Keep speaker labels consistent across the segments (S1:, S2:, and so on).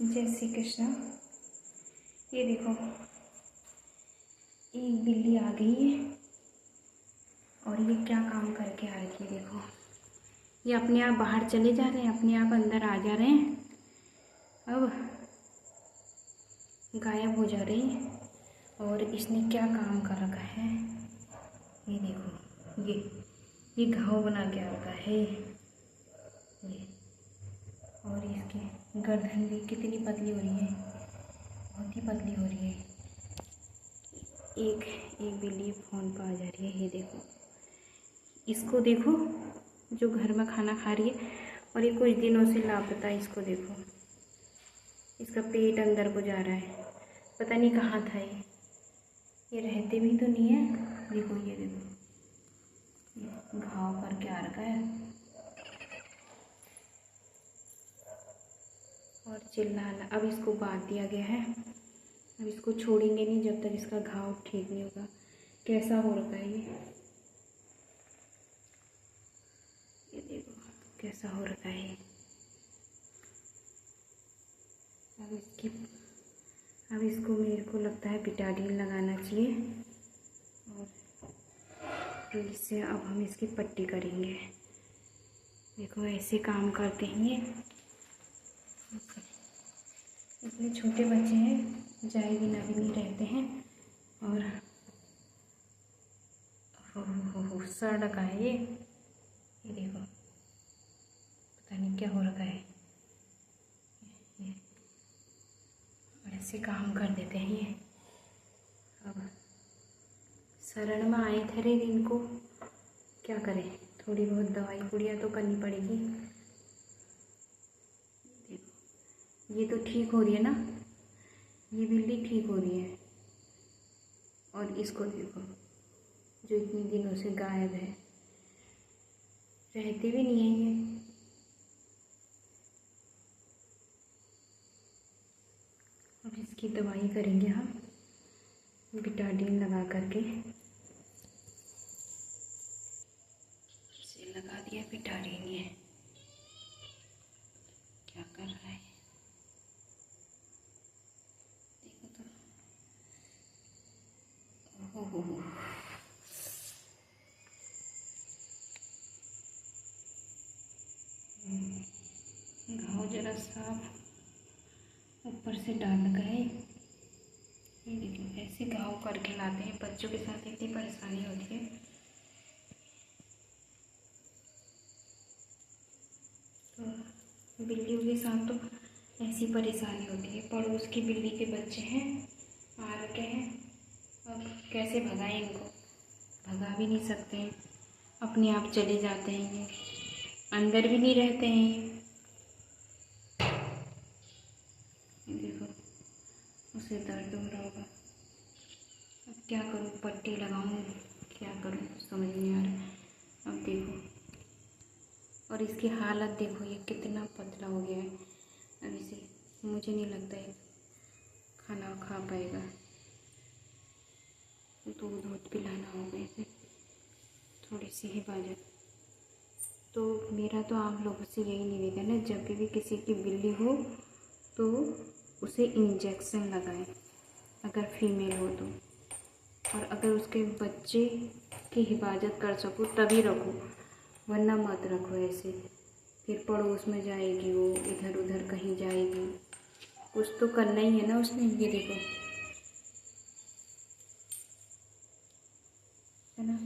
S1: जय श्री कृष्ण। ये देखो, एक बिल्ली आ गई है और ये क्या काम करके आ रही है। देखो, ये अपने आप बाहर चले जा रहे हैं, अपने आप अंदर आ जा रहे हैं, अब गायब हो जा रही है। और इसने क्या काम कर रखा है, ये देखो, ये घाव बना के आ रखा है ये। और इसकी गर्दन भी कितनी पतली हो रही है, बहुत ही पतली हो रही है। एक बिल्ली फ़ोन पर आ जा रही है। ये देखो, इसको देखो, जो घर में खाना खा रही है और ये कुछ दिनों से लापता है। इसको देखो, इसका पेट अंदर को जा रहा है, पता नहीं कहाँ था ये रहते भी तो नहीं है। देखो, ये देखो, ये घाव करके आ रखा है और चिल्लाना। अब इसको बांध दिया गया है, अब इसको छोड़ेंगे नहीं जब तक इसका घाव ठीक नहीं होगा। कैसा हो रखा है ये देखो कैसा हो रखा है। अब इसको मेरे को लगता है बिटाडीन लगाना चाहिए और तो इससे अब हम इसकी पट्टी करेंगे। देखो, ऐसे काम करते हैं ये। इतने छोटे बच्चे हैं, जाए बिना भी नहीं रहते हैं। और हो सड़ रखा है ये देखो, पता नहीं क्या हो रखा है ये। ऐसे काम कर देते हैं ये। अब शरण में आए थे रे, इनको क्या करें, थोड़ी बहुत दवाई पुड़िया तो करनी पड़ेगी। देखो, ये तो ठीक हो रही है ना, ये बिल्ली ठीक हो रही है। और इसको देखो, जो इतने दिनों से गायब है, रहती भी नहीं है ये। अब इसकी दवाई करेंगे हम बिटाडीन लगा करके। इसे लगा दिया बिटाडीन। ये क्या कर रहा है देखो तो। ओहो, घाव जरा साफ ऊपर से डाल गए। ये देखो, ऐसे घाव करके लाते हैं। बच्चों के साथ इतनी परेशानी होती है। तो बिल्लियों के साथ तो ऐसी परेशानी होती है। पड़ोस की बिल्ली के बच्चे हैं, आ रखे हैं, अब कैसे भगाएं इनको, भगा भी नहीं सकते हैं, अपने आप चले जाते हैं ये, अंदर भी नहीं रहते हैं ये देखो, उसे दर्द हो रहा होगा। अब क्या करूँ, पट्टी लगाऊँ, क्या करूँ, समझ नहीं आ रहा। अब देखो, और इसकी हालत देखो, ये कितना पतला हो गया है। अब इसे मुझे नहीं लगता है खाना खा पाएगा। दूध पिलाना होगा इसे, थोड़ी सी हिफाजत। तो मेरा तो आप लोगों से यही निवेदन है, जब भी किसी की बिल्ली हो तो उसे इंजेक्शन लगाएं, अगर फीमेल हो तो। और अगर उसके बच्चे की हिफाजत कर सको तभी रखो, वरना मत रखो ऐसे। फिर पड़ोस में जाएगी वो, इधर उधर कहीं जाएगी, कुछ तो करना ही है ना उसने। ये देखो, है ना,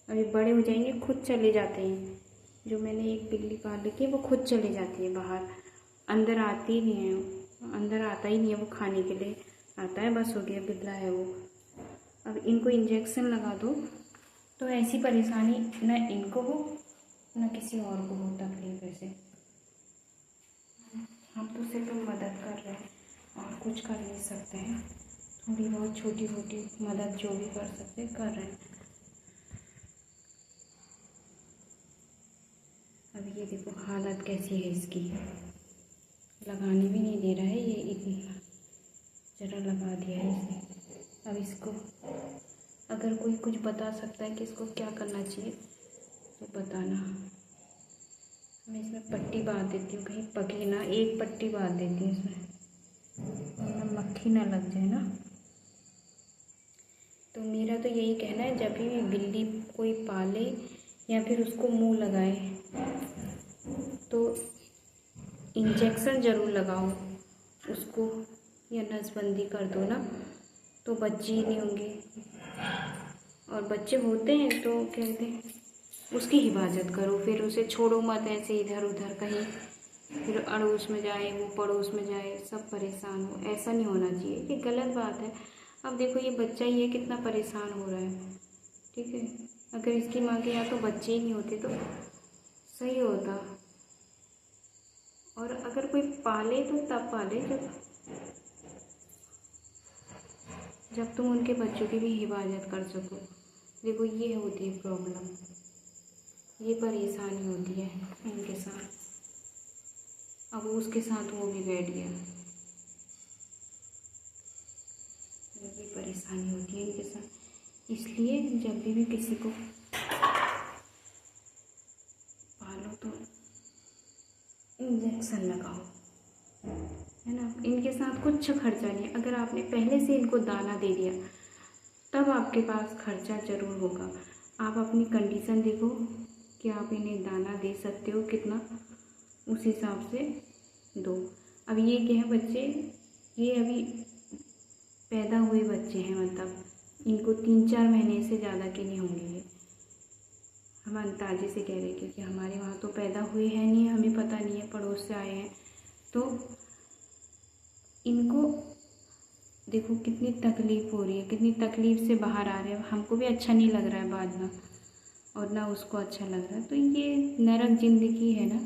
S1: अभी बड़े हो जाएंगे खुद चले जाते हैं। जो मैंने एक बिल्ली पाल रखी है वो खुद चले जाती है बाहर, अंदर आती ही नहीं है, अंदर आता ही नहीं है वो, खाने के लिए आता है, बस हो गया, बिल्ला है वो। अब इनको इंजेक्शन लगा दो तो ऐसी परेशानी ना इनको हो ना किसी और को हो तकलीफ। ऐसे हम तो सिर्फ मदद कर रहे हैं और कुछ कर नहीं सकते हैं। थोड़ी बहुत छोटी छोटी मदद जो भी कर सकते कर रहे हैं। अब ये देखो हालत कैसी है इसकी, लगाने भी नहीं दे रहा है ये, इतना जरा लगा दिया है इसने। अब इसको अगर कोई कुछ बता सकता है कि इसको क्या करना चाहिए तो बताना। मैं इसमें पट्टी बांध देती हूँ, कहीं पके ना, एक पट्टी बांध देती हूँ इसमें। मक्खी ना लग जाए ना। तो मेरा तो यही कहना है, जब भी बिल्ली कोई पाले या फिर उसको मुंह लगाए तो इंजेक्शन ज़रूर लगाओ उसको, या नसबंदी कर दो ना, तो बच्चे ही नहीं होंगे। और बच्चे होते हैं तो कहते हैं उसकी हिफाजत करो, फिर उसे छोड़ो मत ऐसे इधर उधर कहीं, फिर अड़ोस में जाए वो पड़ोस में जाए सब परेशान हो। ऐसा नहीं होना चाहिए, ये गलत बात है। अब देखो ये बच्चा ही है, कितना परेशान हो रहा है, ठीक है। अगर इसकी माँ के यहाँ तो बच्चे ही नहीं होते तो सही होता। और अगर कोई पाले तो तब पाले जब तुम उनके बच्चों की भी हिफाजत कर सको। देखो ये होती है प्रॉब्लम, ये परेशानी होती है इनके साथ। अब उसके साथ वो भी बैठ गया, ये परेशानी होती है इनके साथ। इसलिए जब भी किसी को पालो तो इंजेक्शन लगाओ, है ना। इनके साथ कुछ खर्चा नहीं है। अगर आपने पहले से इनको दाना दे दिया तब आपके पास खर्चा ज़रूर होगा। आप अपनी कंडीशन देखो कि आप इन्हें दाना दे सकते हो कितना, उस हिसाब से दो। अब ये क्या है, बच्चे ये अभी पैदा हुए बच्चे हैं, मतलब इनको 3-4 महीने से ज़्यादा के नहीं होंगे ये। हम अंदाजे से कह रहे हैं क्योंकि हमारे वहाँ तो पैदा हुए हैं नहीं, हमें पता नहीं है, पड़ोस से आए हैं। तो इनको देखो कितनी तकलीफ़ हो रही है, कितनी तकलीफ़ से बाहर आ रहे हैं। हमको भी अच्छा नहीं लग रहा है बाद में, और ना उसको अच्छा लग रहा है। तो ये नरक ज़िंदगी है ना,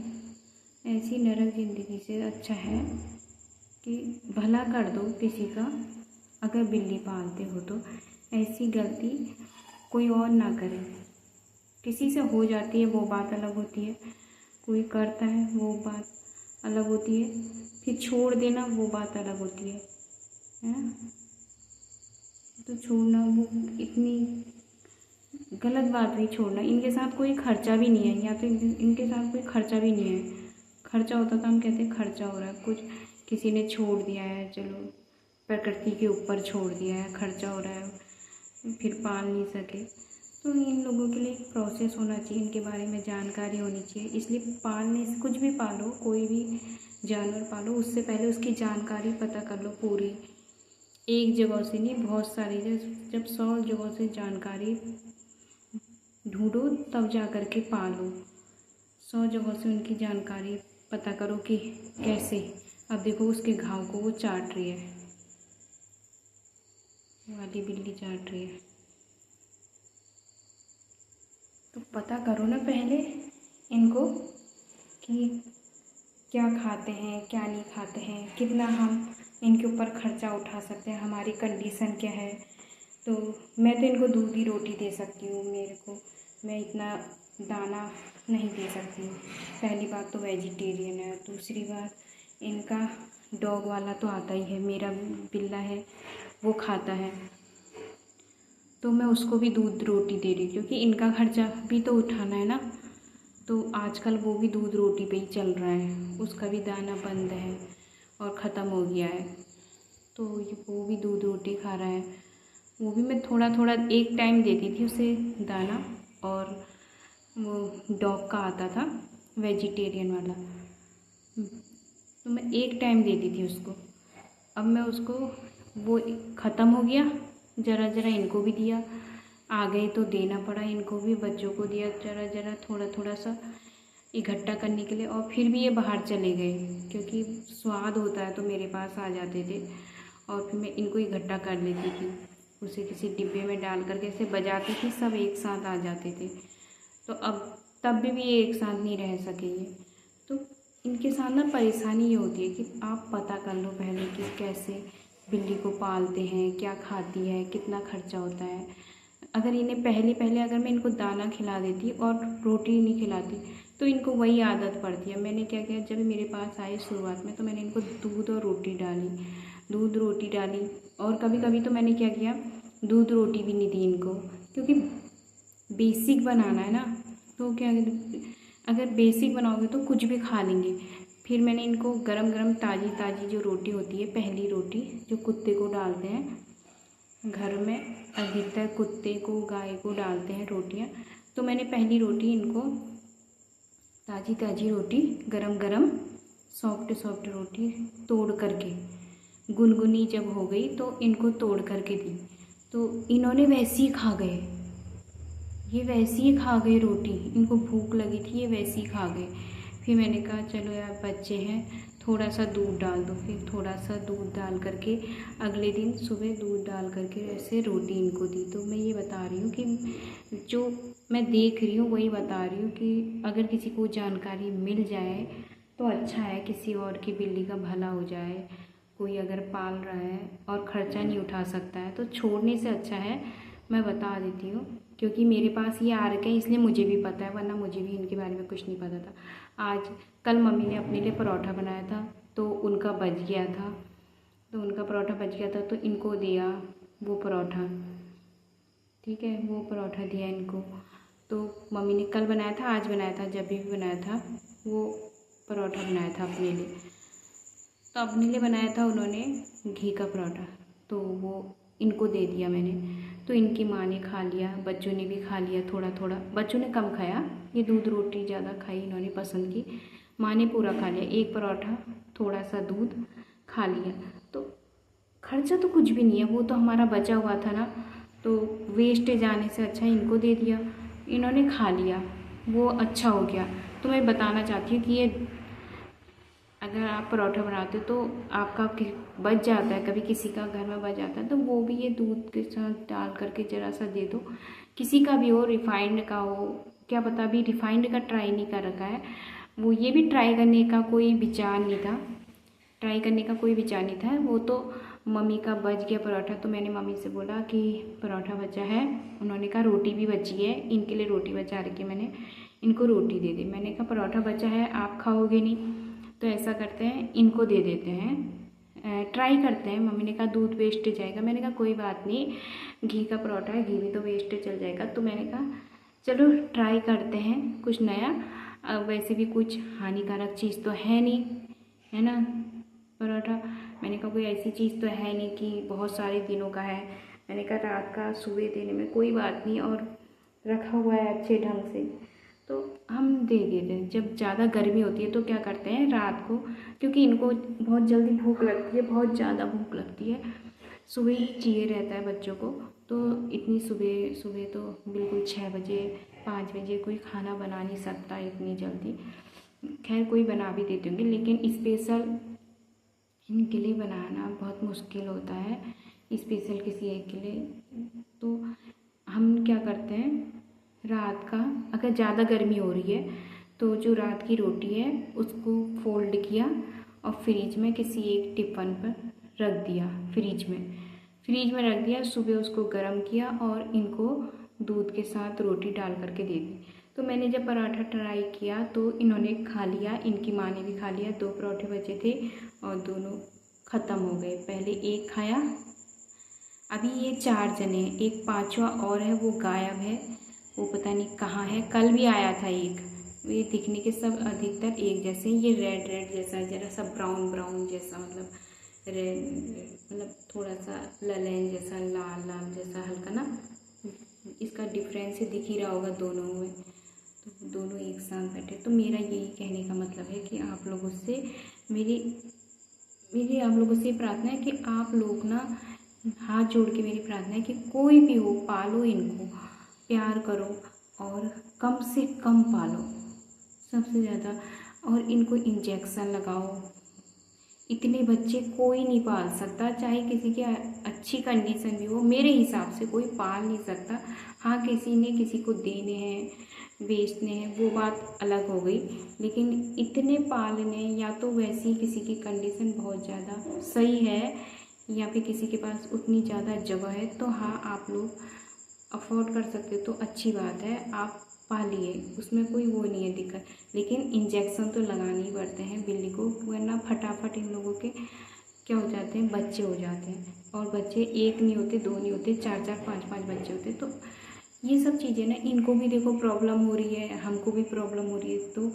S1: ऐसी नरक ज़िंदगी से अच्छा है कि भला कर दो किसी का। अगर बिल्ली पालते हो तो ऐसी गलती कोई और ना करे। किसी से हो जाती है वो बात अलग होती है, कोई करता है वो बात अलग होती है, फिर छोड़ देना वो बात अलग होती है ना। तो छोड़ना वो इतनी गलत बात हुई, छोड़ना। इनके साथ कोई खर्चा भी नहीं है, या तो इनके साथ कोई खर्चा भी नहीं है। खर्चा होता तो हम कहते खर्चा हो रहा है, कुछ किसी ने छोड़ दिया है, चलो प्रकृति के ऊपर छोड़ दिया है, खर्चा हो रहा है, फिर पाल नहीं सके। तो इन लोगों के लिए एक प्रोसेस होना चाहिए, इनके बारे में जानकारी होनी चाहिए। इसलिए पालने से, कुछ भी पालो, कोई भी जानवर पालो, उससे पहले उसकी जानकारी पता कर लो पूरी। एक जगह से नहीं, बहुत सारी जब 100 जगहों से जानकारी ढूंढो तब जा कर के पालो। 100 जगहों से उनकी जानकारी पता करो कि कैसे। अब देखो उसके घाव को वो चाट रही है, वाली बिल्ली चाट रही है। तो पता करो ना पहले इनको कि क्या खाते हैं क्या नहीं खाते हैं, कितना हम इनके ऊपर खर्चा उठा सकते हैं, हमारी कंडीशन क्या है। तो मैं तो इनको दूध की रोटी दे सकती हूँ, मेरे को मैं इतना दाना नहीं दे सकती हूँ। पहली बात तो वेजिटेरियन है, दूसरी बात इनका डॉग वाला तो आता ही है, मेरा बिल्ला है वो खाता है, तो मैं उसको भी दूध रोटी दे रही हूँ क्योंकि इनका खर्चा भी तो उठाना है ना। तो आजकल वो भी दूध रोटी पे ही चल रहा है, उसका भी दाना बंद है और ख़त्म हो गया है, तो वो भी दूध रोटी खा रहा है। वो भी मैं थोड़ा थोड़ा एक टाइम देती थी उसे दाना, और वो डॉग का आता था वेजिटेरियन वाला, तो मैं एक टाइम देती थी उसको। अब मैं उसको, वो ख़त्म हो गया, ज़रा ज़रा इनको भी दिया, आ गए तो देना पड़ा, इनको भी बच्चों को दिया ज़रा ज़रा थोड़ा थोड़ा सा इकट्ठा करने के लिए। और फिर भी ये बाहर चले गए क्योंकि स्वाद होता है तो मेरे पास आ जाते थे, और फिर मैं इनको इकट्ठा कर लेती थी, उसे किसी डिब्बे में डाल करके ऐसे बजाती थी, सब एक साथ आ जाते थे। तो अब तब भी ये एक साथ नहीं रह सकेंगे। तो इनके साथ ना परेशानी ये होती है कि आप पता कर लो पहले कि कैसे बिल्ली को पालते हैं, क्या खाती है, कितना खर्चा होता है। अगर इन्हें पहले अगर मैं इनको दाना खिला देती और रोटी नहीं खिलाती तो इनको वही आदत पड़ती है। मैंने क्या किया, जब मेरे पास आए शुरुआत में तो मैंने इनको दूध और रोटी डाली, दूध रोटी डाली, और कभी कभी तो मैंने क्या किया, दूध रोटी भी नहीं दी इनको, क्योंकि बेसिक बनाना है ना। तो क्या, अगर बेसिक बनाओगे तो कुछ भी खा लेंगे, फिर मैंने इनको गरम गरम ताज़ी ताज़ी जो रोटी होती है, पहली रोटी जो कुत्ते को डालते हैं घर में, अधिकतर कुत्ते को गाय को डालते हैं रोटियां, तो मैंने पहली रोटी इनको ताज़ी ताज़ी रोटी गरम गरम सॉफ्ट सॉफ्ट रोटी तोड़ करके, गुनगुनी जब हो गई तो इनको तोड़ करके दी, तो इन्होंने वैसे ही खा गए। ये वैसे ही खा गए रोटी, इनको भूख लगी थी, ये वैसे ही खा गए। फिर मैंने कहा चलो यार बच्चे हैं, थोड़ा सा दूध डाल दो। फिर थोड़ा सा दूध डाल करके अगले दिन सुबह दूध डाल करके ऐसे रोटी इनको दी। तो मैं ये बता रही हूँ कि जो मैं देख रही हूँ वही बता रही हूँ कि अगर किसी को जानकारी मिल जाए तो अच्छा है, किसी और की बिल्ली का भला हो जाए। कोई अगर पाल रहा है और ख़र्चा नहीं उठा सकता है तो छोड़ने से अच्छा है, मैं बता देती हूँ। क्योंकि मेरे पास ये आ रखे हैं इसलिए मुझे भी पता है, वरना मुझे भी इनके बारे में कुछ नहीं पता था। कल मम्मी ने अपने लिए परोठा बनाया था तो उनका बच गया था, तो इनको दिया वो परोठा, ठीक है, वो परोठा दिया इनको। तो मम्मी ने कल बनाया था, आज बनाया था, जब भी बनाया था वो परोठा बनाया था अपने लिए। तो अपने लिए बनाया था उन्होंने घी का परोठा, तो वो इनको दे दिया मैंने। तो इनकी माँ ने खा लिया, बच्चों ने भी खा लिया थोड़ा थोड़ा। बच्चों ने कम खाया, ये दूध रोटी ज़्यादा खाई, इन्होंने पसंद की। माँ ने पूरा खा लिया, एक परोठा थोड़ा सा दूध खा लिया। तो खर्चा तो कुछ भी नहीं है, वो तो हमारा बचा हुआ था ना, तो वेस्ट जाने से अच्छा इनको दे दिया, इन्होंने खा लिया, वो अच्छा हो गया। तो मैं बताना चाहती हूँ कि ये अगर आप परोठा बनाते हो तो आपका बच जाता है, कभी किसी का घर में बच जाता है तो वो भी ये दूध के साथ डाल करके ज़रा सा दे दो। किसी का भी हो, रिफाइंड का हो, क्या पता, अभी रिफाइंड का ट्राई नहीं कर रखा है, वो ये भी ट्राई करने का कोई विचार नहीं था, वो तो मम्मी का बच गया परोठा। तो मैंने मम्मी से बोला कि परोठा बचा है, उन्होंने कहा रोटी भी बची है, इनके लिए रोटी बचा रखी, मैंने इनको रोटी दे दी। मैंने कहा परोठा बचा है, आप खाओगे नहीं, तो ऐसा करते हैं इनको दे देते हैं, ट्राई करते हैं। मम्मी ने कहा दूध वेस्ट जाएगा, मैंने कहा कोई बात नहीं, घी का परोठा है, घी भी तो वेस्ट चल जाएगा। तो मैंने कहा चलो ट्राई करते हैं कुछ नया, वैसे भी कुछ हानिकारक चीज़ तो है नहीं, है ना परोठा। मैंने कहा कोई ऐसी चीज़ तो है नहीं कि बहुत सारे दिनों का है। मैंने कहा रात का सुबह देने में कोई बात नहीं, और रखा हुआ है अच्छे ढंग से, तो हम दे देते हैं। जब ज़्यादा गर्मी होती है तो क्या करते हैं रात को, क्योंकि इनको बहुत जल्दी भूख लगती है, बहुत ज़्यादा भूख लगती है, सुबह ही चाहिए रहता है बच्चों को। तो इतनी सुबह सुबह तो बिल्कुल 6 बजे 5 बजे कोई खाना बना नहीं सकता इतनी जल्दी। खैर कोई बना भी देते होंगे, लेकिन स्पेशल इनके लिए बनाना बहुत मुश्किल होता है, स्पेशल किसी एक के लिए। तो हम क्या करते हैं, रात का अगर ज़्यादा गर्मी हो रही है तो जो रात की रोटी है उसको फोल्ड किया और फ्रिज में किसी एक टिफ़िन पर रख दिया, फ्रिज में रख दिया। सुबह उसको गर्म किया और इनको दूध के साथ रोटी डाल करके दे दी। तो मैंने जब पराठा ट्राई किया तो इन्होंने खा लिया, इनकी माँ ने भी खा लिया। 2 पराठे बचे थे और दोनों ख़त्म हो गए। पहले एक खाया, अभी ये 4 जने हैं, एक 5वां और है, वो गायब है, वो पता नहीं कहाँ है। कल भी आया था एक, ये दिखने के सब अधिकतर एक जैसे, ये रेड रेड जैसा, जरा सा ब्राउन ब्राउन जैसा, मतलब रेड, मतलब थोड़ा सा ललेन जैसा, लाल लाल जैसा हल्का ना, इसका डिफरेंस ही दिख ही रहा होगा दोनों में। तो दोनों एक साथ बैठे। तो मेरा यही कहने का मतलब है कि आप लोगों से मेरी आप लोगों से प्रार्थना है कि आप लोग ना, हाथ जोड़ के मेरी प्रार्थना है कि कोई भी हो पालो, इनको प्यार करो और कम से कम पालो सबसे ज़्यादा, और इनको इंजेक्शन लगाओ। इतने बच्चे कोई नहीं पाल सकता, चाहे किसी की अच्छी कंडीशन भी हो, मेरे हिसाब से कोई पाल नहीं सकता। हाँ, किसी ने किसी को देने हैं, बेचने हैं, वो बात अलग हो गई, लेकिन इतने पालने, या तो वैसी किसी की कंडीशन बहुत ज़्यादा सही है या फिर किसी के पास उतनी ज़्यादा जगह है, तो हाँ आप लोग अफोर्ड कर सकते हो तो अच्छी बात है, आप पालिए, उसमें कोई वो नहीं है दिक्कत। लेकिन इंजेक्शन तो लगाने ही पड़ते हैं बिल्ली को, वरना फटाफट इन लोगों के क्या हो जाते हैं, बच्चे हो जाते हैं। और बच्चे एक नहीं होते, 2 नहीं होते, 4-4 5-5 बच्चे होते। तो ये सब चीज़ें ना, इनको भी देखो प्रॉब्लम हो रही है, हमको भी प्रॉब्लम हो रही है। तो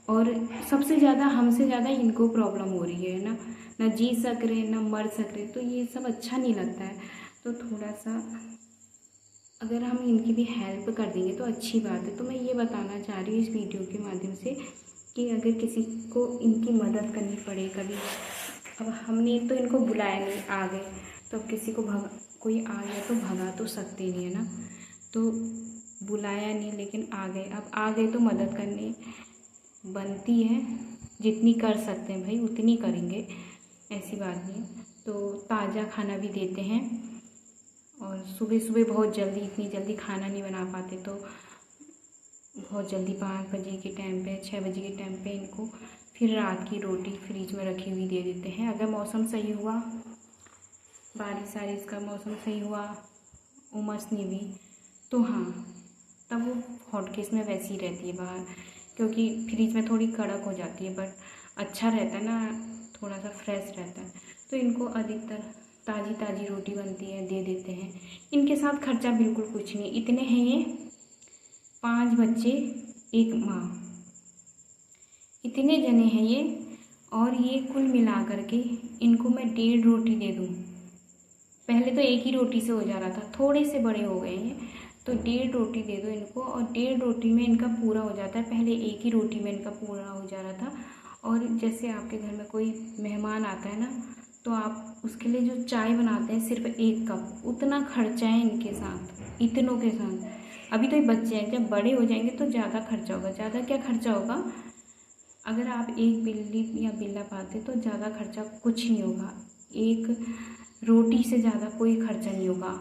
S1: और सबसे ज़्यादा हमसे ज़्यादा इनको प्रॉब्लम हो रही है ना, ना जी सक रहे ना मर सक रहे, तो ये सब अच्छा नहीं लगता है। तो थोड़ा सा अगर हम इनकी भी हेल्प कर देंगे तो अच्छी बात है। तो मैं ये बताना चाह रही हूँ इस वीडियो के माध्यम से कि अगर किसी को इनकी मदद करनी पड़े कभी, अब हमने तो इनको बुलाया नहीं, आ गए, तो अब किसी को कोई आ गया तो भगा तो सकते नहीं है ना, तो बुलाया नहीं लेकिन आ गए, अब आ गए तो मदद करनी बनती है, जितनी कर सकते हैं भाई उतनी करेंगे, ऐसी बात नहीं। तो ताज़ा खाना भी देते हैं, और सुबह सुबह बहुत जल्दी, इतनी जल्दी खाना नहीं बना पाते, तो बहुत जल्दी 5 बजे के टाइम पे, 6 बजे के टाइम पे इनको फिर रात की रोटी फ्रिज में रखी हुई दे देते हैं। अगर मौसम सही हुआ, बारिश वारिश का मौसम सही हुआ, उमस नहीं हुई, तो हाँ तब वो हॉटकेस में वैसी रहती है बाहर, क्योंकि फ्रिज में थोड़ी कड़क हो जाती है, बट अच्छा रहता है ना, थोड़ा सा फ्रेश रहता है। तो इनको अधिकतर ताज़ी ताज़ी रोटी बनती है, दे देते हैं। इनके साथ खर्चा बिल्कुल कुछ नहीं, इतने हैं ये 5 बच्चे, 1 माँ, इतने जने हैं ये, और ये कुल मिला करके इनको मैं 1.5 रोटी दे दूँ। पहले तो 1 ही रोटी से हो जा रहा था, थोड़े से बड़े हो गए हैं, तो 1.5 रोटी दे दो इनको, और 1.5 रोटी में इनका पूरा हो जाता है। पहले 1 ही रोटी में इनका पूरा हो जा रहा था। और जैसे आपके घर में कोई मेहमान आता है ना, तो आप उसके लिए जो चाय बनाते हैं सिर्फ 1 कप, उतना खर्चा है इनके साथ, इतनों के साथ। अभी तो ये बच्चे हैं, जब बड़े हो जाएंगे तो ज़्यादा खर्चा होगा। ज़्यादा क्या खर्चा होगा, अगर आप एक बिल्ली या बिल्ला पालते तो ज़्यादा खर्चा कुछ नहीं होगा, 1 रोटी से ज़्यादा कोई खर्चा नहीं होगा।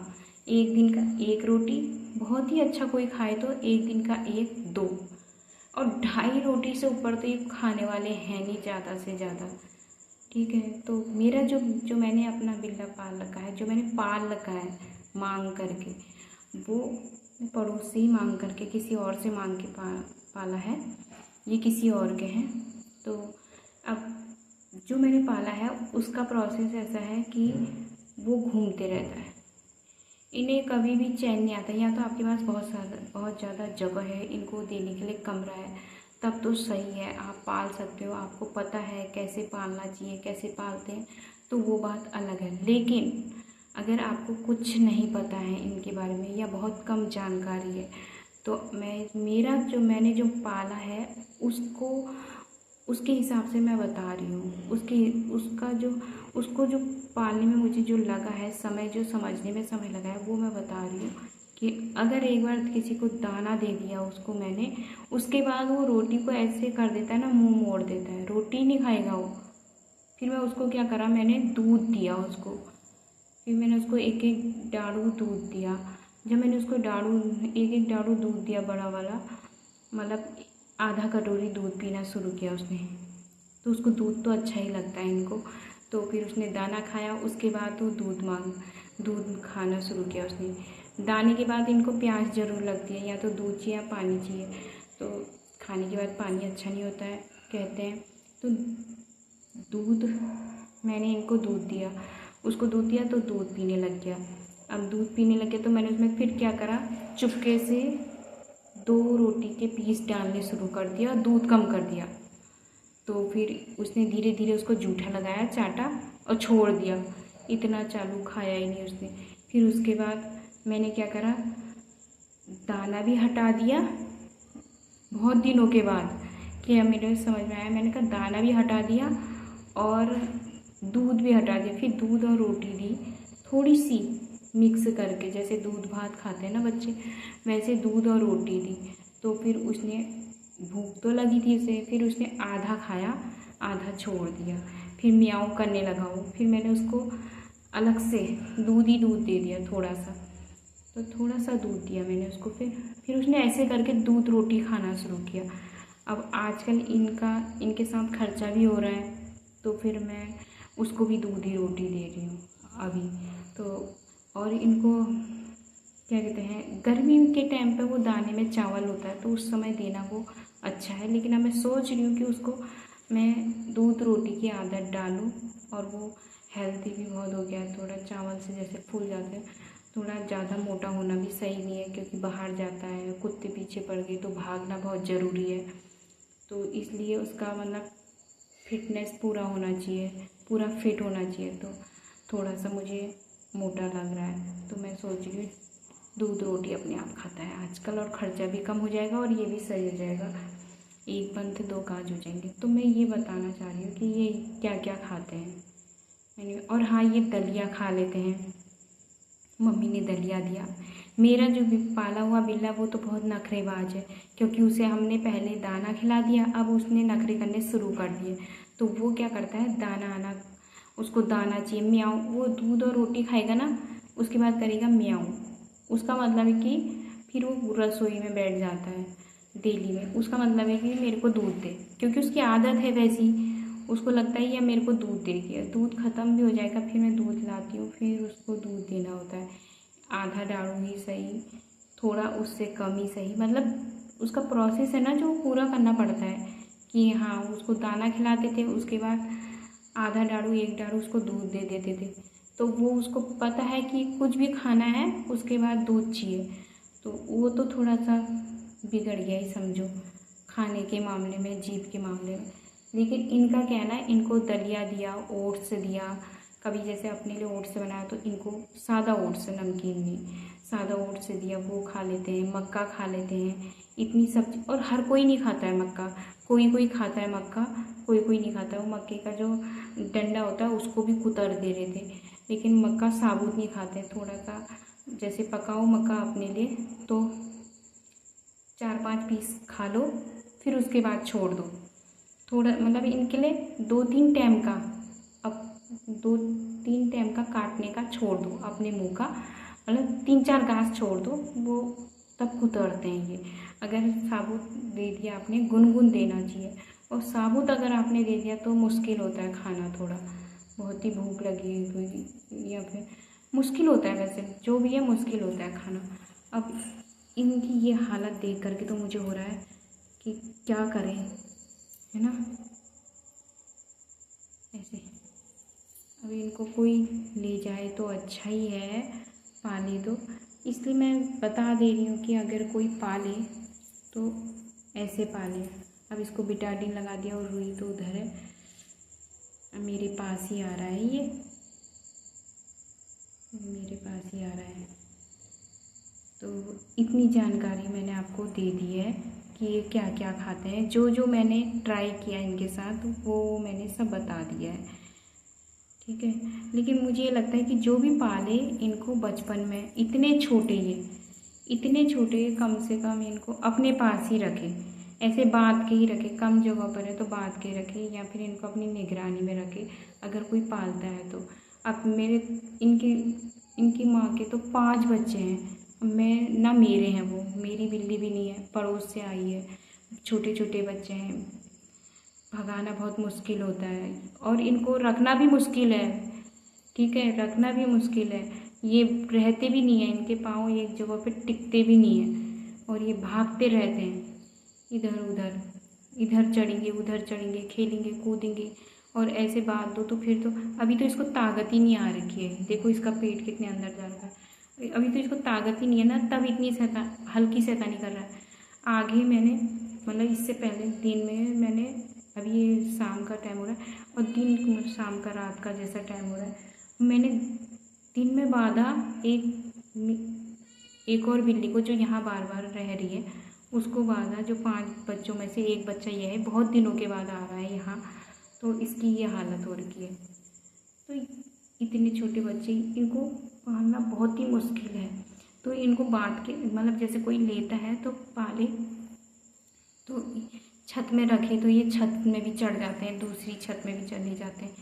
S1: 1 दिन का 1 रोटी, बहुत ही अच्छा कोई खाए तो 1 दिन का 1, 2, और 2.5 रोटी से ऊपर तो ये खाने वाले हैं नहीं ज़्यादा से ज़्यादा, ठीक है। तो मेरा जो मैंने अपना बिल्ला पाल रखा है, जो मैंने पाल रखा है मांग करके, वो पड़ोस से ही मांग करके, किसी और से मांग के पाला है, ये किसी और के हैं। तो अब जो मैंने पाला है उसका प्रोसेस ऐसा है कि वो घूमते रहता है, इन्हें कभी भी चैन नहीं आता। या तो आपके पास बहुत ज़्यादा जगह है, इनको देने के लिए कमरा है, तब तो सही है, आप पाल सकते हो, आपको पता है कैसे पालना चाहिए, कैसे पालते हैं, तो वो बात अलग है। लेकिन अगर आपको कुछ नहीं पता है इनके बारे में, या बहुत कम जानकारी है, तो मैंने जो पाला है उसके हिसाब से मैं बता रही हूँ। उसको जो पालने में मुझे जो लगा है समय, जो समझने में समय लगा है, वो मैं बता रही हूँ कि अगर एक बार किसी को दाना दे दिया उसको मैंने, उसके बाद वो रोटी को ऐसे कर देता है ना, मुंह मोड़ देता है, रोटी नहीं खाएगा वो। फिर मैं उसको क्या करा, मैंने दूध दिया उसको, फिर मैंने उसको 1-1 डाड़ू दूध दिया। जब मैंने उसको 1-1 डाड़ू दूध दिया, बड़ा वाला, मतलब आधा कटोरी दूध पीना शुरू किया उसने, तो उसको दूध तो अच्छा ही लगता है इनको। तो फिर उसने दाना खाया, उसके बाद वो दूध खाना शुरू किया उसने। दाने के बाद इनको प्यास ज़रूर लगती है, या तो दूध चाहिए या पानी चाहिए, तो खाने के बाद पानी अच्छा नहीं होता है कहते हैं। तो मैंने इनको दूध दिया, उसको दूध दिया तो दूध पीने लग गया। अब दूध पीने लग गया तो मैंने उसमें फिर क्या करा, चुपके से 2 रोटी के पीस डालने शुरू कर दिया और दूध कम कर दिया। तो फिर उसने धीरे धीरे उसको जूठा लगाया, चाटा और छोड़ दिया, इतना चालू खाया ही नहीं उसने। फिर उसके बाद मैंने क्या करा, दाना भी हटा दिया, बहुत दिनों के बाद कि मेरे समझ में आया, मैंने कहा दाना भी हटा दिया और दूध भी हटा दिया। फिर दूध और रोटी दी थोड़ी सी मिक्स करके, जैसे दूध भात खाते हैं ना बच्चे, वैसे दूध और रोटी दी। तो फिर उसने, भूख तो लगी थी उसे, फिर उसने आधा खाया, आधा छोड़ दिया, फिर म्याऊं करने लगा वो। फिर मैंने उसको अलग से दूध दे दिया थोड़ा सा, तो थोड़ा सा दूध दिया मैंने उसको। फिर उसने ऐसे करके दूध रोटी खाना शुरू किया। अब आजकल इनके साथ खर्चा भी हो रहा है, तो फिर मैं उसको भी दूध ही रोटी दे रही हूँ अभी तो। और इनको क्या कहते हैं, गर्मी के टाइम पे वो दाने में चावल होता है, तो उस समय देना वो अच्छा है। लेकिन अब मैं सोच रही हूँ कि उसको मैं दूध रोटी की आदत डालूँ, और वो हेल्दी भी बहुत हो गया है, थोड़ा चावल से जैसे फूल जाते हैं। थोड़ा ज़्यादा मोटा होना भी सही नहीं है, क्योंकि बाहर जाता है, कुत्ते पीछे पड़ गए तो भागना बहुत ज़रूरी है। तो इसलिए उसका मतलब फिटनेस पूरा होना चाहिए, पूरा फिट होना चाहिए। तो थोड़ा सा मुझे मोटा लग रहा है, तो मैं सोच रही हूँ दूध रोटी अपने आप खाता है आजकल, और ख़र्चा भी कम हो जाएगा और ये भी सही हो जाएगा, एक पंथ दो काज हो जाएंगे। तो मैं ये बताना चाह रही हूँ कि ये क्या क्या खाते हैं मैंने। और हाँ, ये दलिया खा लेते हैं, मम्मी ने दलिया दिया। मेरा जो भी पाला हुआ बिल्ला वो तो बहुत नखरेबाज है, क्योंकि उसे हमने पहले दाना खिला दिया, अब उसने नखरे करने शुरू कर दिए। तो वो क्या करता है, दाना आना, उसको दाना चाहिए, म्याऊं। वो दूध और रोटी खाएगा ना, उसके बाद करेगा म्याऊं। उसका मतलब है कि फिर वो रसोई में बैठ जाता है डेली में। उसका मतलब है कि मेरे को दूध दे, क्योंकि उसकी आदत है वैसी। उसको लगता है या मेरे को दूध दे दिया, दूध ख़त्म भी हो जाएगा, फिर मैं दूध लाती हूँ, फिर उसको दूध देना होता है। आधा डालूँगी सही, थोड़ा उससे कम ही सही, मतलब उसका प्रोसेस है ना जो पूरा करना पड़ता है। कि हाँ, उसको दाना खिलाते थे, उसके बाद आधा डालू एक डालू उसको दूध दे देते थे। तो वो उसको पता है कि कुछ भी खाना है उसके बाद दूध चाहिए। तो वो तो थोड़ा सा बिगड़ गया ही समझो, खाने के मामले में, जीभ के मामले में। लेकिन इनका क्या है ना, इनको दलिया दिया, ओट्स दिया, कभी जैसे अपने लिए ओट्स बनाया तो इनको सादा ओट्स, नमकीन नहीं, सादा ओट्स दिया, वो खा लेते हैं। मक्का खा लेते हैं, इतनी सब्जी। और हर कोई नहीं खाता है मक्का, कोई कोई खाता है मक्का, कोई कोई नहीं खाता है। वो मक्के का जो डंडा होता है उसको भी कुतर दे रहे थे, लेकिन मक्का साबुत नहीं खाते। थोड़ा सा जैसे पकाओ मक्का अपने लिए तो 4-5 पीस खा लो, फिर उसके बाद छोड़ दो। थोड़ा मतलब इनके लिए 2-3 टाइम का, अब 2-3 टाइम का काटने का छोड़ दो अपने मुंह का, मतलब 3-4 घास छोड़ दो, वो तब कुतरते हैं ये। अगर साबुत दे दिया आपने, गुनगुन देना चाहिए। और साबुत अगर आपने दे दिया तो मुश्किल होता है खाना, थोड़ा बहुत ही भूख लगी हुई या फिर मुश्किल होता है, वैसे जो भी है मुश्किल होता है खाना। अब इनकी ये हालत देख करके तो मुझे हो रहा है कि क्या करें, है ना। ऐसे अब इनको कोई ले जाए तो अच्छा ही है, पाले तो। इसलिए मैं बता दे रही हूँ कि अगर कोई पाले तो ऐसे पाले। अब इसको बिटाडिन लगा दिया, और रुई तो उधर है, मेरे पास ही आ रहा है, ये मेरे पास ही आ रहा है। तो इतनी जानकारी मैंने आपको दे दी है कि ये क्या क्या खाते हैं। जो जो मैंने ट्राई किया इनके साथ वो मैंने सब बता दिया है, ठीक है। लेकिन मुझे ये लगता है कि जो भी पाले इनको बचपन में, इतने छोटे, ये इतने छोटे, कम से कम इनको अपने पास ही रखें, ऐसे बांध के ही रखें। कम जगह पर है तो बांध के रखें, या फिर इनको अपनी निगरानी में रखें अगर कोई पालता है तो। अब मेरे इनकी माँ के तो 5 बच्चे हैं। मैं ना, मेरे हैं वो, मेरी बिल्ली भी नहीं है, पड़ोस से आई है। छोटे छोटे बच्चे हैं, भगाना बहुत मुश्किल होता है, और इनको रखना भी मुश्किल है, ठीक है, रखना भी मुश्किल है। ये रहते भी नहीं है, इनके पाँव एक जगह पे टिकते भी नहीं है, और ये भागते रहते हैं इधर उधर, इधर चढ़ेंगे उधर चढ़ेंगे, खेलेंगे कूदेंगे। और ऐसे बांध दो तो फिर तो, अभी तो इसको ताकत ही नहीं आ रखी है, देखो इसका पेट कितने अंदर जा रहा है, अभी तो इसको ताकत ही नहीं है ना, तब इतनी हल्की शैतानी कर रहा है। आगे मैंने, मतलब इससे पहले दिन में मैंने, अभी ये शाम का टाइम हो रहा है, और दिन शाम का रात का जैसा टाइम हो रहा है, मैंने दिन में बांधा एक और बिल्ली को जो यहाँ बार बार रह रही है, उसको बांधा, जो 5 बच्चों में से एक बच्चा ये है, बहुत दिनों के बाद आ रहा है यहाँ, तो इसकी ये हालत हो रखी है। तो इतने छोटे बच्चे, इनको पालना बहुत ही मुश्किल है। तो इनको बांट के, मतलब जैसे कोई लेता है तो पाले, तो छत में रखे तो ये छत में भी चढ़ जाते हैं, दूसरी छत में भी चले जाते हैं।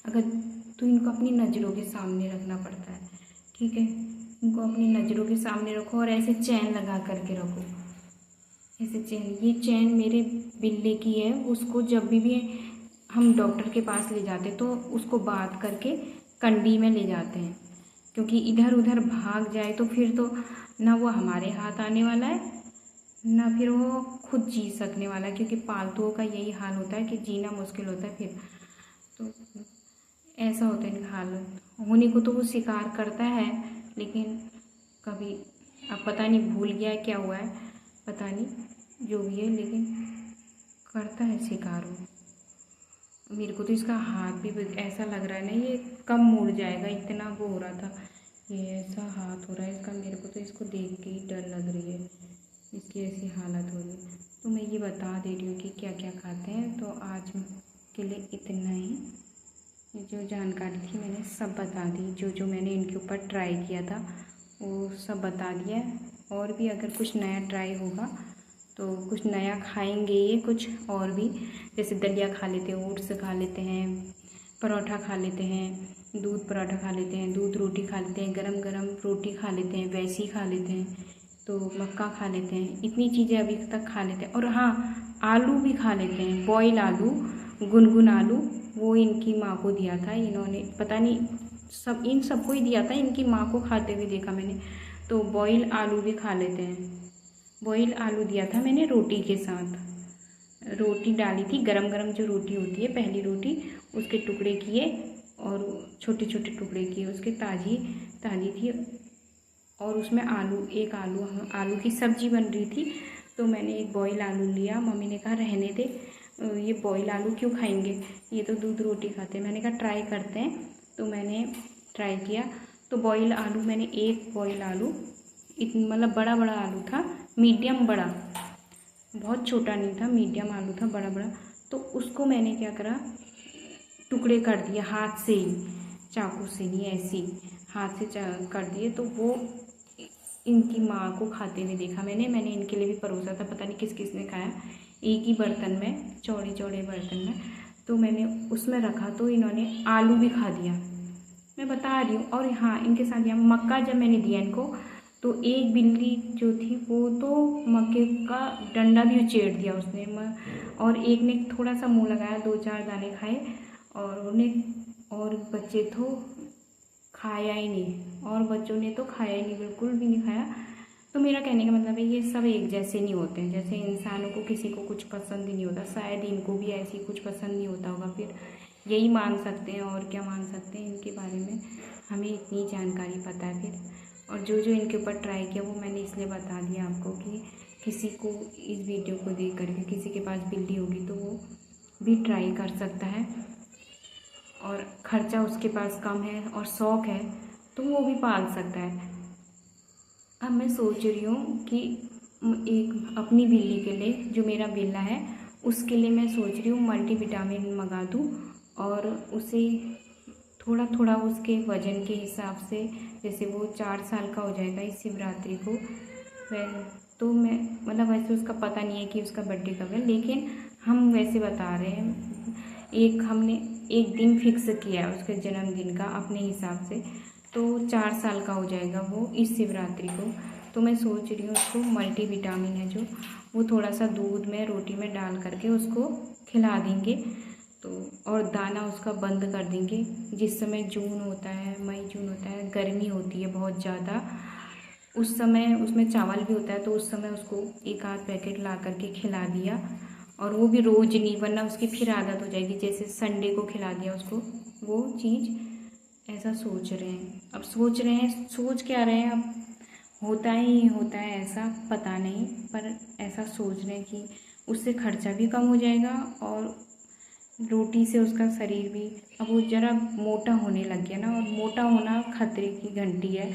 S1: अगर तो इनको अपनी नज़रों के सामने रखना पड़ता है, ठीक है। इनको अपनी नज़रों के सामने रखो, और ऐसे चैन लगा करके रखो, ऐसे चैन। ये चैन मेरे बिल्ली की है, उसको जब भी हम डॉक्टर के पास ले जाते तो उसको बांध करके कंडी में ले जाते हैं, क्योंकि इधर उधर भाग जाए तो फिर तो ना वो हमारे हाथ आने वाला है, ना फिर वो खुद जी सकने वाला है, क्योंकि पालतुओं का यही हाल होता है कि जीना मुश्किल होता है फिर। तो ऐसा होता है इनका हालत होने को, तो वो शिकार करता है, लेकिन कभी, अब पता नहीं भूल गया क्या हुआ है, पता नहीं जो भी है, लेकिन करता है शिकार वो। मेरे को तो इसका हाथ भी ऐसा लग रहा है ना, ये कब मुड़ जाएगा, इतना वो हो रहा था। ये ऐसा हाथ हो रहा है इसका, मेरे को तो इसको देख के ही डर लग रही है, इसकी ऐसी हालत हो रही है। तो मैं ये बता दे रही हूँ कि क्या क्या खाते हैं। तो आज के लिए इतना ही, जो जानकारी थी मैंने सब बता दी, जो जो मैंने इनके ऊपर ट्राई किया था वो सब बता दिया है। और भी अगर कुछ नया ट्राई होगा तो कुछ नया खाएंगे ये, कुछ और भी, जैसे दलिया खा लेते हैं, ओट्स खा लेते हैं, परोठा खा लेते हैं, दूध पराठा खा लेते हैं, दूध रोटी खा लेते हैं, गरम गरम रोटी खा लेते हैं, वैसी खा लेते हैं, तो मक्का खा लेते हैं, इतनी चीज़ें अभी तक खा लेते हैं। और हाँ, आलू भी खा लेते हैं, बॉयल आलू, गुनगुन आलू, वो इनकी माँ को दिया था इन्होंने, पता नहीं सब इन सबको ही दिया था, इनकी माँ को खाते हुए देखा मैंने। तो बॉयल आलू भी खा लेते हैं। बॉयल आलू दिया था मैंने रोटी के साथ, रोटी डाली थी, गरम गरम जो रोटी होती है पहली रोटी, उसके टुकड़े किए और छोटे छोटे टुकड़े किए उसके, ताज़ी ताज़ी थी, और उसमें आलू, एक आलू की सब्ज़ी बन रही थी। तो मैंने एक बॉयल आलू लिया, मम्मी ने कहा रहने दे, ये बॉयल आलू क्यों खाएंगे, ये तो दूध रोटी खाते हैं। मैंने कहा ट्राई करते हैं, तो मैंने ट्राई किया। तो बॉयल आलू मैंने, एक बॉयल आलू, मतलब बड़ा बड़ा आलू था, मीडियम बड़ा, बहुत छोटा नहीं था, मीडियम आलू था, बड़ा बड़ा। तो उसको मैंने क्या करा, टुकड़े कर दिए हाथ से ही, चाकू से नहीं, ऐसे ही हाथ से कर दिए। तो वो इनकी माँ को खाते हुए देखा मैंने इनके लिए भी परोसा था, पता नहीं किस किस ने खाया, एक ही बर्तन में, चौड़े चौड़े बर्तन में। तो मैंने उसमें रखा तो इन्होंने आलू भी खा दिया, मैं बता रही हूँ। और हाँ, इनके साथ यहाँ मक्का जब मैंने दिया इनको, तो एक बिल्ली जो थी वो तो मक्के का डंडा भी उचेड़ दिया उसने, और एक ने थोड़ा सा मुंह लगाया, 2-4 दाने खाए, और उन्हें, और बच्चे तो खाया ही नहीं, और बच्चों ने तो खाया ही नहीं, बिल्कुल भी नहीं खाया। तो मेरा कहने का मतलब है, ये सब एक जैसे नहीं होते हैं, जैसे इंसानों को किसी को कुछ पसंद ही नहीं होता, शायद इनको भी ऐसी कुछ पसंद नहीं होता होगा, फिर यही मान सकते हैं, और क्या मान सकते हैं इनके बारे में, हमें इतनी जानकारी पता है फिर। और जो जो इनके ऊपर ट्राई किया वो मैंने इसलिए बता दिया आपको कि किसी को इस वीडियो को देख करके किसी के पास बिल्ली होगी तो वो भी ट्राई कर सकता है, और ख़र्चा उसके पास कम है और शौक़ है तो वो भी पाल सकता है। अब मैं सोच रही हूँ कि एक अपनी बिल्ली के लिए, जो मेरा बिल्ला है उसके लिए मैं सोच रही हूँ मल्टीविटामिन मंगा दूँ, और उसे थोड़ा थोड़ा उसके वज़न के हिसाब से, जैसे वो 4 साल का हो जाएगा इस शिवरात्रि को, तो मैं, मतलब वैसे उसका पता नहीं है कि उसका बर्थडे कब है, लेकिन हम वैसे बता रहे हैं, हमने एक दिन फिक्स किया है उसके जन्मदिन का अपने हिसाब से, तो 4 साल का हो जाएगा वो इस शिवरात्रि को। तो मैं सोच रही हूँ उसको मल्टीविटामिन है जो, वो थोड़ा सा दूध में, रोटी में डाल करके उसको खिला देंगे, तो और दाना उसका बंद कर देंगे। जिस समय जून होता है, मई जून होता है, गर्मी होती है बहुत ज़्यादा, उस समय उसमें चावल भी होता है, तो उस समय उसको 1-8 पैकेट ला करके खिला दिया, और वो भी रोज़ नहीं, वरना उसकी फिर आदत हो जाएगी, जैसे संडे को खिला दिया उसको वो चीज़, ऐसा सोच रहे हैं। अब सोच रहे हैं, सोच क्या रहे हैं, अब होता ही होता है ऐसा, पता नहीं, पर ऐसा सोच रहे हैं कि उससे खर्चा भी कम हो जाएगा, और रोटी से उसका शरीर भी, अब वो ज़रा मोटा होने लग गया ना, और मोटा होना खतरे की घंटी है,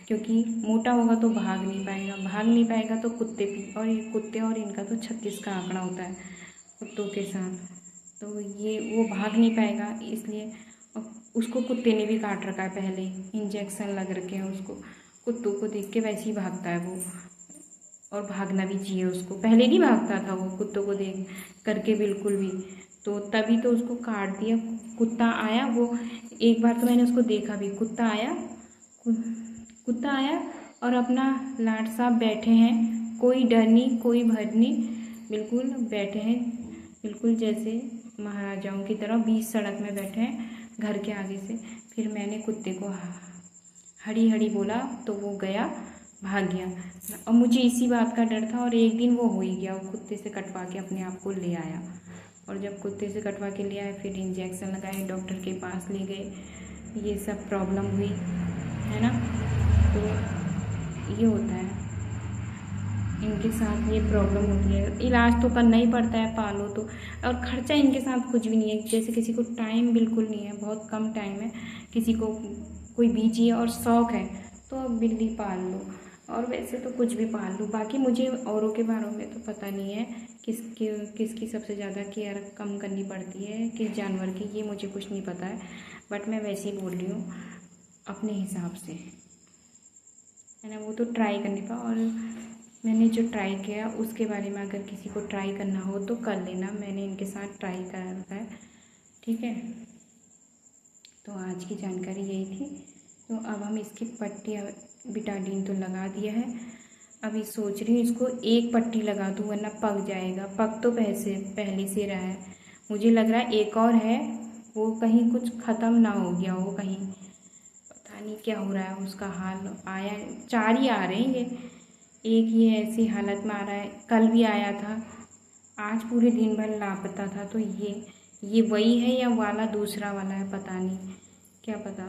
S1: क्योंकि मोटा होगा तो भाग नहीं पाएगा तो कुत्ते भी, और ये कुत्ते, और इनका तो 36 का आंकड़ा होता है कुत्तों के साथ, तो ये वो भाग नहीं पाएगा, इसलिए उसको कुत्ते ने भी काट रखा है, पहले इंजेक्शन लग रखे हैं उसको, कुत्तों को देख के वैसे ही भागता है वो, और भागना भी चाहिए उसको, पहले नहीं भागता था वो कुत्तों को देख करके बिल्कुल भी, तो तभी तो उसको काट दिया। कुत्ता आया, वो एक बार तो मैंने उसको देखा भी, कुत्ता आया और अपना लाट साहब बैठे हैं, कोई डर नहीं, कोई भय नहीं, बिल्कुल बैठे हैं, बिल्कुल जैसे महाराजाओं की तरह बीच सड़क में बैठे हैं घर के आगे से। फिर मैंने कुत्ते को हड़ी हड़ी बोला तो वो गया, भाग गया, और मुझे इसी बात का डर था, और एक दिन वो हो ही गया, वो कुत्ते से कटवा के अपने आप को ले आया, और जब कुत्ते से कटवा के ले आए फिर इंजेक्शन लगाए, डॉक्टर के पास ले गए, ये सब प्रॉब्लम हुई, है ना, तो ये होता है। इनके साथ ये प्रॉब्लम होती है। इलाज तो करना ही पड़ता है, पालो तो। और ख़र्चा इनके साथ कुछ भी नहीं है। जैसे किसी को टाइम बिल्कुल नहीं है, बहुत कम टाइम है, किसी को कोई बिजी है और शौक़ है तो बिल्ली पाल लो, और वैसे तो कुछ भी पाल लो। बाकी मुझे औरों के बारे में तो पता नहीं है, किसकी सबसे ज़्यादा केयर कम करनी पड़ती है किस जानवर की, ये मुझे कुछ नहीं पता है। बट मैं वैसे ही बोल रही हूँ अपने हिसाब से, है ना। वो तो ट्राई करने का, और मैंने जो ट्राई किया उसके बारे में अगर किसी को ट्राई करना हो तो कर लेना। मैंने इनके साथ ट्राई करा है, ठीक है। तो आज की जानकारी यही थी। तो अब हम इसकी पट्टी बिटाडीन तो लगा दिया है, अभी सोच रही हूँ इसको एक पट्टी लगा दूँ वरना पक जाएगा। पक तो पहले से रहा है, मुझे लग रहा है एक और है, वो कहीं कुछ ख़त्म ना हो गया हो कहीं, पता नहीं क्या हो रहा है उसका हाल। आया 4 ही आ रहे हैं ये, एक ही ऐसी हालत में आ रहा है, कल भी आया था, आज पूरे दिन भर लापता था। तो ये वही है या वाला दूसरा वाला है, पता नहीं, क्या पता,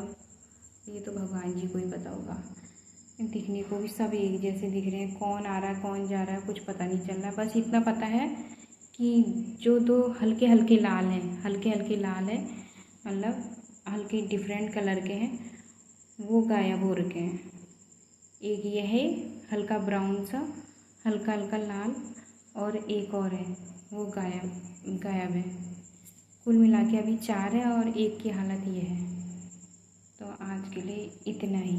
S1: ये तो भगवान जी को ही पता होगा। दिखने को भी सब एक जैसे दिख रहे हैं, कौन आ रहा है कौन जा रहा है कुछ पता नहीं चल रहा। बस इतना पता है कि जो दो हल्के हल्के लाल हैं, हल्के हल्के लाल है, मतलब हल्के डिफरेंट कलर के हैं, वो गायब हो रखे हैं। एक ये है हल्का ब्राउन सा, हल्का हल्का लाल, और एक और है वो गायब है। कुल मिला के अभी 4 है और एक की हालत ये है। तो आज के लिए इतना ही।